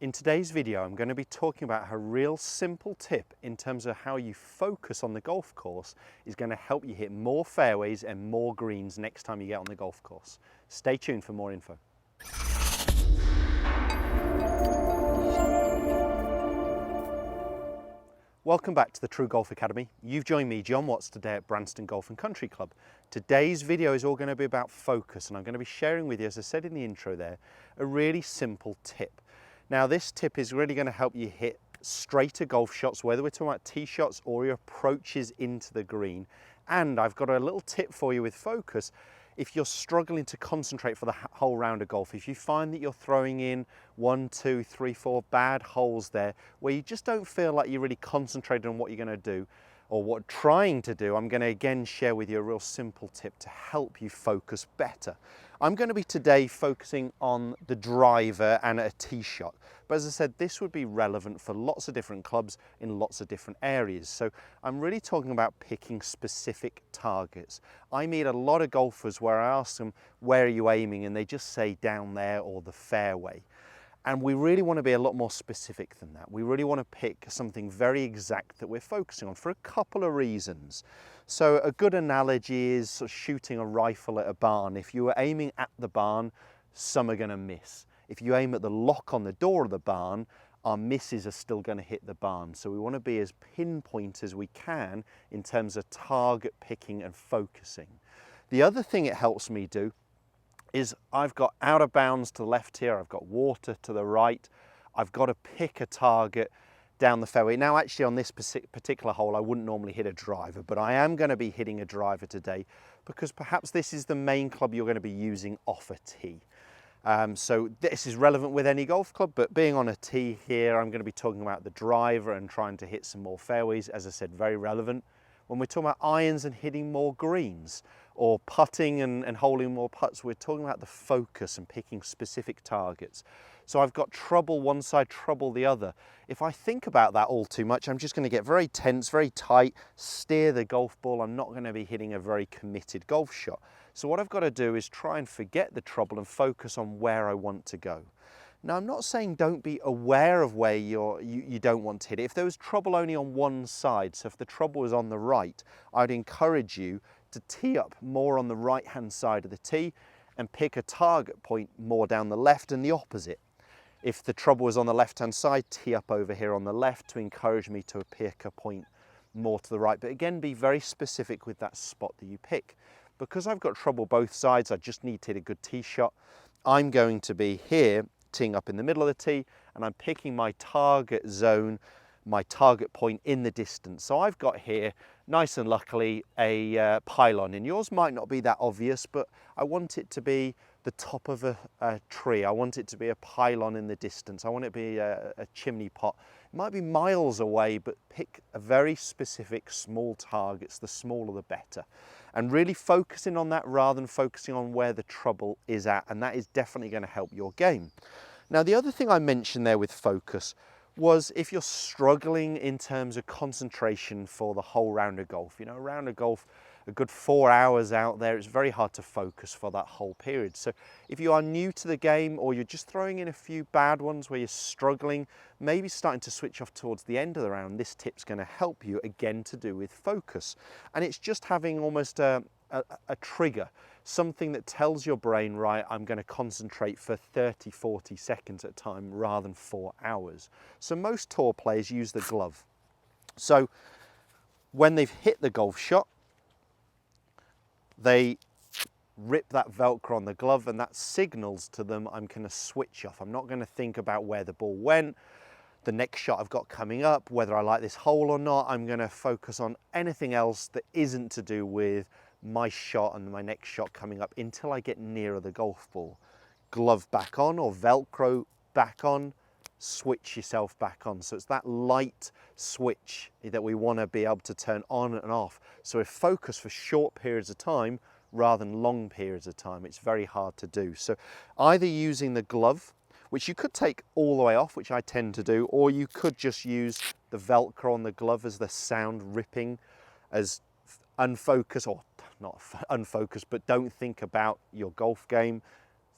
In today's video, I'm going to be talking about a real simple tip in terms of how you focus on the golf course is going to help you hit more fairways and more greens next time you get on the golf course. Stay tuned for more info. Welcome back to the TruGolf Academy. You've joined me, Jon Watts, today at Branston Golf and Country Club. Today's video is all going to be about focus, and I'm going to be sharing with you, as I said in the intro there, a really simple tip. Now, this tip is really going to help you hit straighter golf shots, whether we're talking about tee shots or your approaches into the green. And I've got a little tip for you with focus. If you're struggling to concentrate for the whole round of golf, if you find that you're throwing in 1, 2, 3, 4 bad holes there where you just don't feel like you're really concentrated on what you're going to do or what you're trying to do, I'm going to again share with you a real simple tip to help you focus better. I'm going to be today focusing on the driver and a tee shot. But as I said, this would be relevant for lots of different clubs in lots of different areas. So I'm really talking about picking specific targets. I meet a lot of golfers where I ask them, where are you aiming? And they just say down there or the fairway. And we really want to be a lot more specific than that. We really want to pick something very exact that we're focusing on for a couple of reasons. So a good analogy is sort of shooting a rifle at a barn. If you were aiming at the barn, some are going to miss. If you aim at the lock on the door of the barn, our misses are still going to hit the barn. So we want to be as pinpoint as we can in terms of target picking and focusing. The other thing it helps me do is I've got out of bounds to the left here, I've got water to the right, I've got to pick a target down the fairway. Now actually on this particular hole I wouldn't normally hit a driver, but I am going to be hitting a driver today because perhaps this is the main club you're going to be using off a tee. So this is relevant with any golf club, but being on a tee here, I'm going to be talking about the driver and trying to hit some more fairways. As I said, very relevant. When we're talking about irons and hitting more greens, or putting and holding more putts, we're talking about the focus and picking specific targets. So I've got trouble one side, trouble the other. If I think about that all too much, I'm just going to get very tense, very tight, steer the golf ball. I'm not going to be hitting a very committed golf shot. So what I've got to do is try and forget the trouble and focus on where I want to go. Now, I'm not saying don't be aware of where you don't want to hit it. If there was trouble only on one side, so if the trouble was on the right, I'd encourage you to tee up more on the right-hand side of the tee and pick a target point more down the left and the opposite. If the trouble was on the left-hand side, tee up over here on the left to encourage me to pick a point more to the right. But again, be very specific with that spot that you pick. Because I've got trouble both sides, I just need to hit a good tee shot. I'm going to be here, teeing up in the middle of the tee, and I'm picking my target zone, my target point in the distance. So I've got here, nice and luckily, a pylon, and yours might not be that obvious, but I want it to be the top of a tree. I want it to be a pylon in the distance. I want it to be a chimney pot. It might be miles away, but pick a very specific small targets. The smaller the better. And really focusing on that rather than focusing on where the trouble is at, and that is definitely going to help your game. Now, the other thing I mentioned there with focus was if you're struggling in terms of concentration for the whole round of golf. You know, a round of golf, a good 4 hours out there, it's very hard to focus for that whole period. So if you are new to the game or you're just throwing in a few bad ones where you're struggling, maybe starting to switch off towards the end of the round, this tip's going to help you again to do with focus. And it's just having almost a trigger, something that tells your brain, right, I'm going to concentrate for 30, 40 seconds at a time rather than 4 hours. So most tour players use the glove. So when they've hit the golf shot, they rip that Velcro on the glove, and that signals to them I'm going to switch off. I'm not going to think about where the ball went, the next shot I've got coming up, whether I like this hole or not. I'm going to focus on anything else that isn't to do with my shot and my next shot coming up until I get nearer the golf ball. Glove back on or Velcro back on, switch yourself back on. So it's that light switch that we want to be able to turn on and off. So we focus for short periods of time rather than long periods of time. It's very hard to do. So either using the glove, which you could take all the way off, which I tend to do, or you could just use the Velcro on the glove as the sound ripping, as unfocused, or not unfocused, but don't think about your golf game.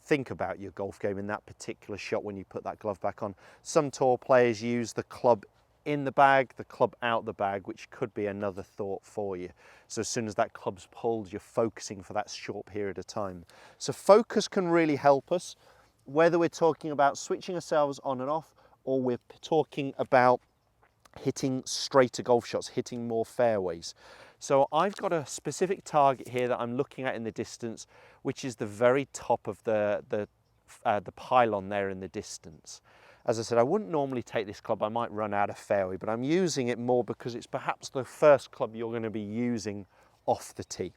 think about your golf game in that particular shot when you put that glove back on. Some tour players use the club in the bag, the club out the bag, which could be another thought for you. So as soon as that club's pulled, you're focusing for that short period of time. So focus can really help us, whether we're talking about switching ourselves on and off, or we're talking about hitting straighter golf shots, hitting more fairways. So I've got a specific target here that I'm looking at in the distance, which is the very top of the pylon there in the distance. As I said, I wouldn't normally take this club, I might run out of fairway, but I'm using it more because it's perhaps the first club you're going to be using off the tee.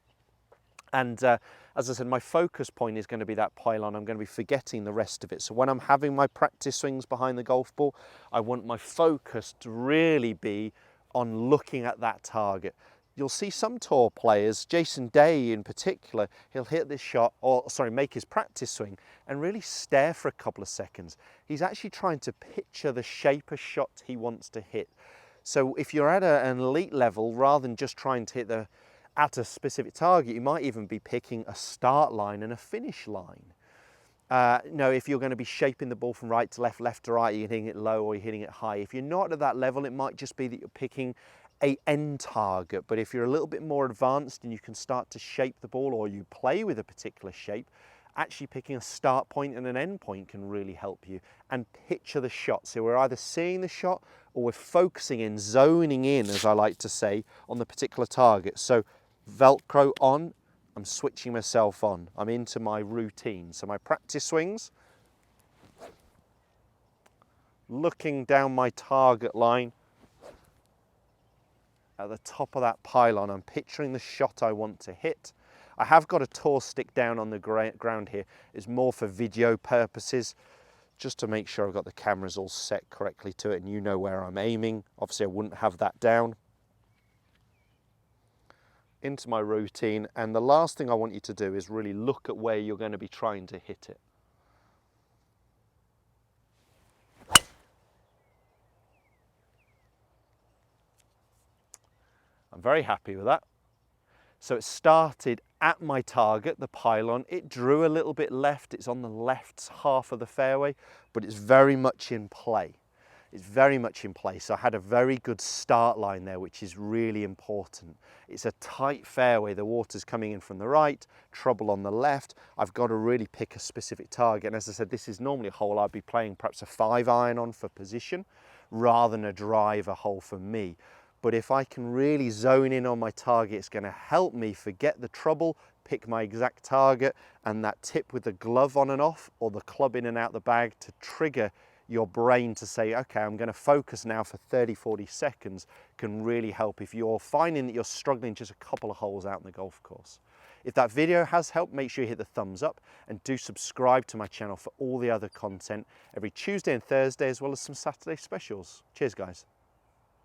And as I said, my focus point is going to be that pylon. I'm going to be forgetting the rest of it. So when I'm having my practice swings behind the golf ball, I want my focus to really be on looking at that target. You'll see some tour players, Jason Day in particular, he'll hit this shot, or sorry, make his practice swing and really stare for a couple of seconds. He's actually trying to picture the shape of shot he wants to hit. So if you're at an elite level, rather than just trying to hit at a specific target, you might even be picking a start line and a finish line. If you're going to be shaping the ball from right to left, left to right, you're hitting it low or you're hitting it high. If you're not at that level, it might just be that you're picking an end target. But if you're a little bit more advanced and you can start to shape the ball, or you play with a particular shape, actually picking a start point and an end point can really help you, and picture the shot. So we're either seeing the shot or we're focusing in, zoning in, as I like to say, on the particular target. So Velcro on, I'm switching myself on. I'm into my routine. So my practice swings, looking down my target line at the top of that pylon. I'm picturing the shot I want to hit. I have got a tour stick down on the ground here. It's more for video purposes, just to make sure I've got the cameras all set correctly to it and you know where I'm aiming. Obviously I wouldn't have that down. Into my routine, and the last thing I want you to do is really look at where you're going to be trying to hit it. I'm very happy with that. So it started at my target, the pylon. It drew a little bit left. It's on the left half of the fairway, but it's very much in play. It's very much in place. So I had a very good start line there, which is really important. It's a tight fairway. The water's coming in from the right, trouble on the left. I've got to really pick a specific target. And as I said, this is normally a hole I'd be playing perhaps a 5-iron on for position rather than a driver hole for me. But if I can really zone in on my target, it's going to help me forget the trouble, pick my exact target, and that tip with the glove on and off, or the club in and out the bag, to trigger your brain to say, okay, I'm going to focus now for 30, 40 seconds, can really help if you're finding that you're struggling just a couple of holes out in the golf course. If that video has helped, make sure you hit the thumbs up and do subscribe to my channel for all the other content every Tuesday and Thursday, as well as some Saturday specials. Cheers, guys.